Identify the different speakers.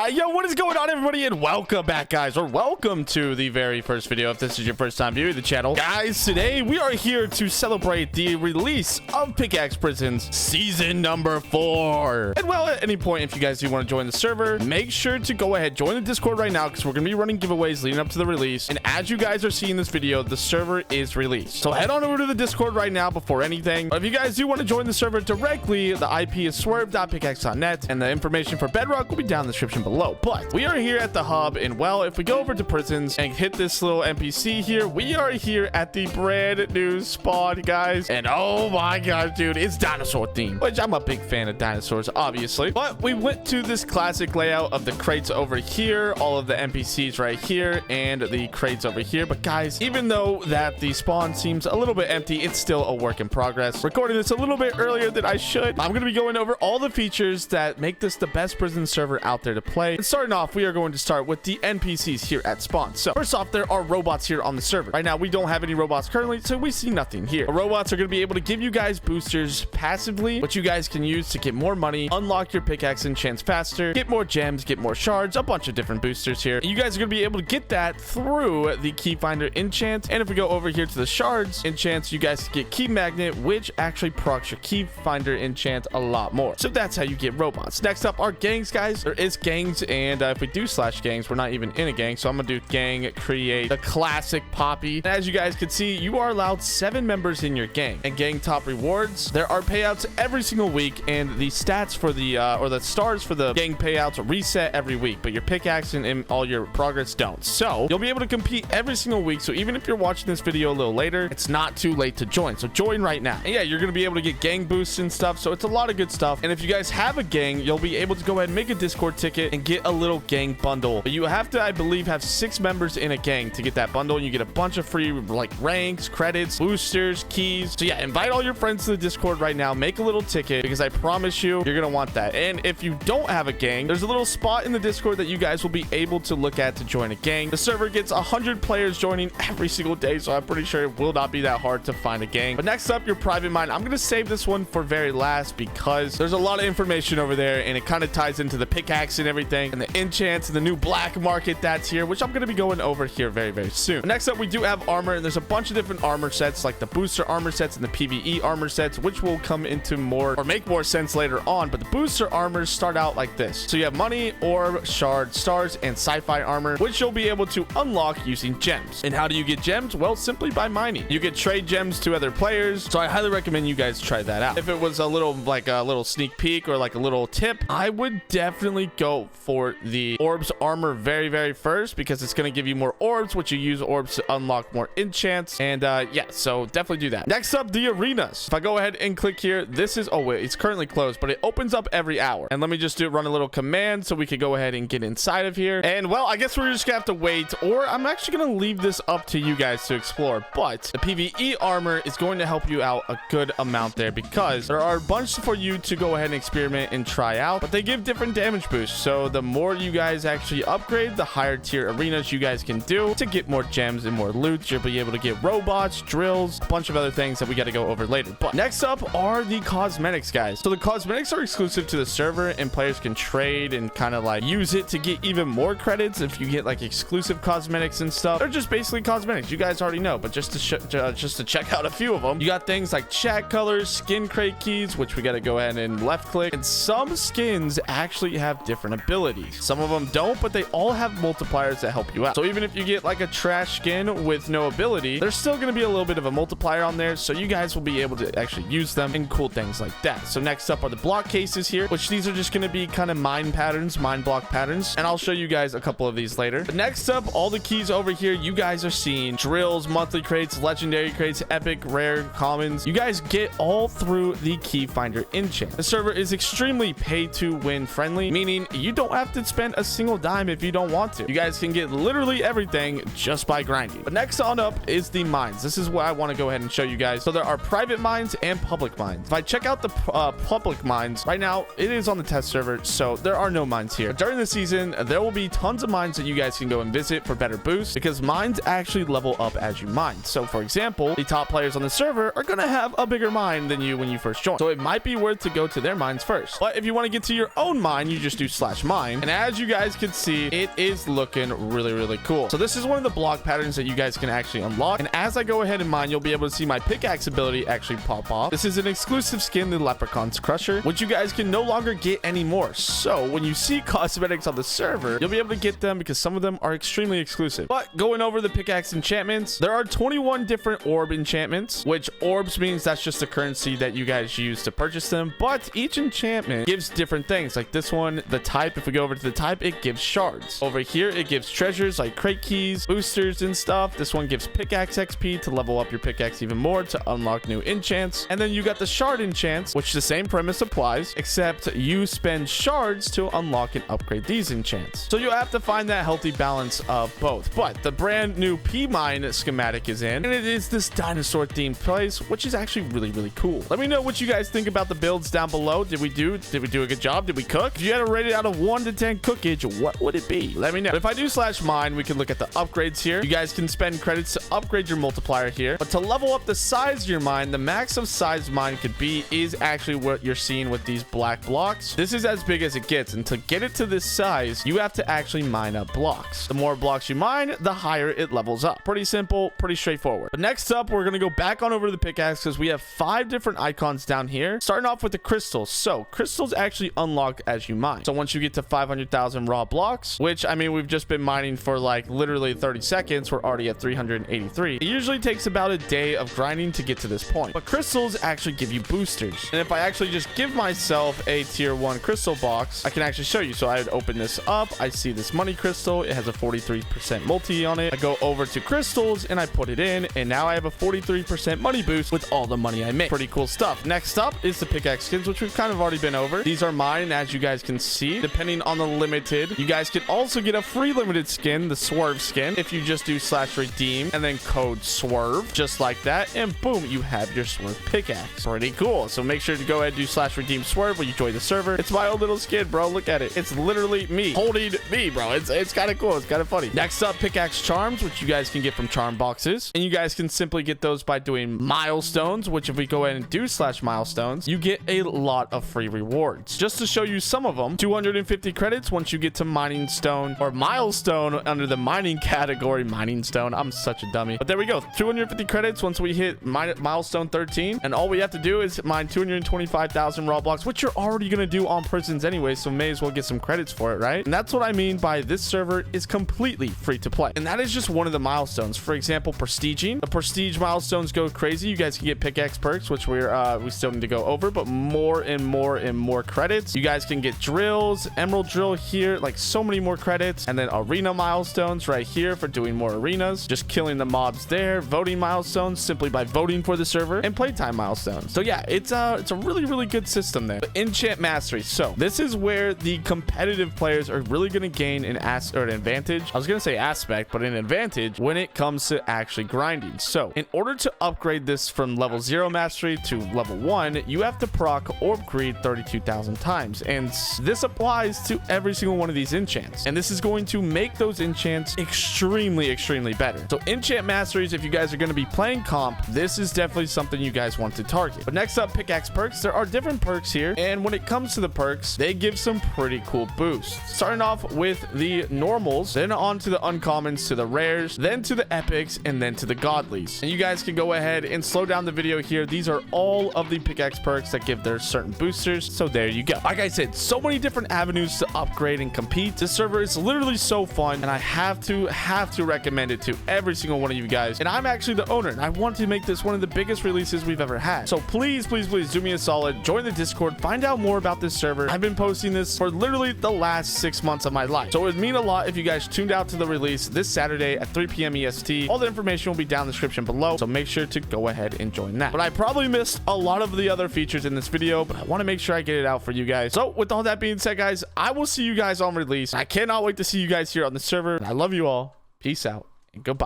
Speaker 1: Yo, what is going on, everybody, and welcome back, guys, or welcome to the very first video if this is your first time viewing the channel. Guys, today we are here to celebrate the release of Pickaxe Prisons season number 4. And well, at any point, if you guys do want to join the server, make sure to go ahead, join the Discord right now, because we're going to be running giveaways leading up to the release. And as you guys are seeing this video, the server is released. So head on over to the Discord right now before anything. But if you guys do want to join the server directly, the IP is swerve.pickaxe.net, and the information for Bedrock will be down in the description below. But we are here at the hub, and well, if we go over to prisons and hit this little NPC here, we are here at the brand new spawn, guys. And oh my gosh, dude, it's dinosaur themed, which I'm a big fan of dinosaurs, obviously. But we went to this classic layout of the crates over here, all of the NPCs right here, and the crates over here. But guys, even though that the spawn seems a little bit empty, it's still a work in progress. Recording this a little bit earlier than I should. I'm going to be going over all the features that make this the best prison server out there to play. And starting off, we are going to start with the NPCs here at spawn. So first off, there are robots here on the server. Right now, we don't have any robots currently, so we see nothing here. The robots are going to be able to give you guys boosters passively, which you guys can use to get more money, unlock your pickaxe enchants faster, get more gems, get more shards, a bunch of different boosters here. And you guys are going to be able to get that through the key finder enchant. And if we go over here to the shards enchants, you guys get key magnet, which actually procs your key finder enchant a lot more. So that's how you get robots. Next up are gangs, guys. There is gangs, and if we do slash gangs, we're not even in a gang, so I'm gonna do gang create the classic poppy. And as you guys can see, you are allowed 7 members in your gang. And gang top rewards, there are payouts every single week, and the stats for the or the stars for the gang payouts reset every week, but your pickaxe and all your progress don't. So you'll be able to compete every single week. So even if you're watching this video a little later, it's not too late to join. So join right now. And yeah, you're gonna be able to get gang boosts and stuff, so it's a lot of good stuff. And if you guys have a gang, you'll be able to go ahead and make a Discord ticket and get a little gang bundle. But you have to, I believe, have 6 members in a gang to get that bundle, and you get a bunch of free like ranks, credits, boosters, keys. So yeah, invite all your friends to the Discord right now, make a little ticket, because I promise you, you're gonna want that. And if you don't have a gang, there's a little spot in the Discord that you guys will be able to look at to join a gang. The server gets 100 players joining every single day, so I'm pretty sure it will not be that hard to find a gang. But next up, your private mine. I'm gonna save this one for very last because there's a lot of information over there, and it kind of ties into the pickaxe and everything, and the enchants and the new black market that's here, which I'm going to be going over here very, very soon. Next up, we do have armor, and there's a bunch of different armor sets, like the booster armor sets and the PvE armor sets, which will come into more or make more sense later on. But the booster armors start out like this. So you have money, orb, shard, stars, and sci-fi armor, which you'll be able to unlock using gems. And how do you get gems? Well, simply by mining. You can trade gems to other players, so I highly recommend you guys try that out. If it was a little like a little sneak peek or like a little tip, I would definitely go for the orbs armor very first, because it's going to give you more orbs, which you use orbs to unlock more enchants. And yeah, so definitely do that. Next up, the arenas. If I go ahead and click here, this is, oh wait, it's currently closed, but it opens up every hour. And let me just run a little command so we could go ahead and get inside of here. And well, I guess we're just gonna have to wait, or I'm actually gonna leave this up to you guys to explore. But the PvE armor is going to help you out a good amount there, because there are a bunch for you to go ahead and experiment and try out, but they give different damage boosts. So the more you guys actually upgrade, the higher tier arenas you guys can do to get more gems and more loot. You'll be able to get robots, drills, a bunch of other things that we got to go over later. But next up are the cosmetics, guys. So the cosmetics are exclusive to the server, and players can trade and kind of like use it to get even more credits if you get like exclusive cosmetics and stuff. They're just basically cosmetics, you guys already know, but just to check out a few of them, you got things like chat colors, skin crate keys, which we got to go ahead and left click. And some skins actually have different abilities. Some of them don't, but they all have multipliers that help you out. So even if you get like a trash skin with no ability, there's still going to be a little bit of a multiplier on there, so you guys will be able to actually use them and cool things like that. So next up are the block cases here, which these are just going to be kind of mine patterns, mine block patterns, and I'll show you guys a couple of these later. But next up, all the keys over here, you guys are seeing drills, monthly crates, legendary crates, epic, rare, commons. You guys get all through the key finder enchant. The server is extremely pay to win friendly, meaning you don't have to spend a single dime if you don't want to. You guys can get literally everything just by grinding. But next on up is the mines. This is what I want to go ahead and show you guys. So there are private mines and public mines. If I check out the public mines right now, it is on the test server, so there are no mines here. But during the season, there will be tons of mines that you guys can go and visit for better boosts, because mines actually level up as you mine. So for example, the top players on the server are going to have a bigger mine than you when you first join, so it might be worth to go to their mines first. But if you want to get to your own mine, you just do /mine. mine. And as you guys can see, it is looking really, really cool. So this is one of the block patterns that you guys can actually unlock. And as I go ahead and mine, you'll be able to see my pickaxe ability actually pop off. This is an exclusive skin, the Leprechaun's Crusher, which you guys can no longer get anymore. So when you see cosmetics on the server, you'll be able to get them because some of them are extremely exclusive. But going over the pickaxe enchantments, there are 21 different orb enchantments, which orbs means that's just the currency that you guys use to purchase them. But each enchantment gives different things. Like this one, the type, if we go over to the type, it gives shards. Over here, it gives treasures like crate keys, boosters and stuff. This one gives pickaxe XP to level up your pickaxe even more to unlock new enchants. And then you got the shard enchants, which the same premise applies, except you spend shards to unlock and upgrade these enchants. So you have to find that healthy balance of both. But the brand new P-Mine schematic is in, and it is this dinosaur themed place, which is actually really, really cool. Let me know what you guys think about the builds down below. Did we do a good job? Did we cook? If you had to rate it out of 1 to 10 cookage, what would it be? Let me know. But if I do /mine, we can look at the upgrades here. You guys can spend credits to upgrade your multiplier here, but to level up the size of your mine, the max of size mine could be is actually what you're seeing with these black blocks. This is as big as it gets, and to get it to this size, you have to actually mine up blocks. The more blocks you mine, the higher it levels up. Pretty simple, pretty straightforward. But next up, we're gonna go back on over to the pickaxe because we have 5 different icons down here, starting off with the crystals. So crystals actually unlock as you mine. So once you get to 500,000 raw blocks, which I mean we've just been mining for like literally 30 seconds, we're already at 383. It usually takes about a day of grinding to get to this point, but crystals actually give you boosters. And if I actually just give myself a tier 1 crystal box, I can actually show you. So I would open this up, I see this money crystal, it has a 43% multi on it. I go over to crystals and I put it in, and now I have a 43% money boost with all the money I make. Pretty cool stuff. Next up is the pickaxe skins, which we've kind of already been over. These are mine, and as you guys can see, depending on the limited, you guys can also get a free limited skin, the swerve skin, if you just do /redeem and then code swerve, just like that, and boom, you have your swerve pickaxe. Pretty cool. So make sure to go ahead and do /redeem swerve when you join the server. It's my own little skin, bro. Look at it. It's literally me holding me, bro. It's kind of cool. It's kind of funny. Next up, pickaxe charms, which you guys can get from charm boxes, and you guys can simply get those by doing milestones, which if we go ahead and do /milestones, you get a lot of free rewards. Just to show you some of them, 250 credits once you get to mining stone or milestone under the mining category. Mining stone, I'm such a dummy, but there we go. 250 credits once we hit milestone 13, and all we have to do is mine 225,000 raw blocks, which you're already gonna do on prisons anyway, so may as well get some credits for it, right? And that's what I mean by this server is completely free to play, and that is just one of the milestones. For example, prestiging, the prestige milestones go crazy. You guys can get pickaxe perks, which we still need to go over, but more and more and more credits. You guys can get drills, emerald drill here, like so many more credits, and then arena milestones right here for doing more arenas, just killing the mobs there, voting milestones simply by voting for the server, and playtime milestones. So yeah, it's a really, really good system there. But enchant mastery, so this is where the competitive players are really going to gain an advantage. I was going to say aspect, but an advantage when it comes to actually grinding. So in order to upgrade this from level 0 mastery to level 1, you have to proc orb greed 32,000 times, and this applies to every single one of these enchants, and this is going to make those enchants extremely better. So enchant masteries, if you guys are going to be playing comp, this is definitely something you guys want to target. But next up, pickaxe perks. There are different perks here, and when it comes to the perks, they give some pretty cool boosts, starting off with the normals, then on to the uncommons, to the rares, then to the epics, and then to the godlies. And you guys can go ahead and slow down the video here. These are all of the pickaxe perks that give their certain boosters, so there you go. Like I said, so many different avenues to upgrade and compete. This server is literally so fun, and I have to recommend it to every single one of you guys. And I'm actually the owner, and I want to make this one of the biggest releases we've ever had. So please do me a solid, join the Discord, find out more about this server. I've been posting this for literally the last 6 months of my life, so it would mean a lot if you guys tuned out to the release this Saturday at 3 p.m. EST. All the information will be down in the description below, so make sure to go ahead and join that. But I probably missed a lot of the other features in this video, but I want to make sure I get it out for you guys. So with all that being said, guys, I will see you guys on release. I cannot wait to see you guys here on the server. I love you all. Peace out and goodbye.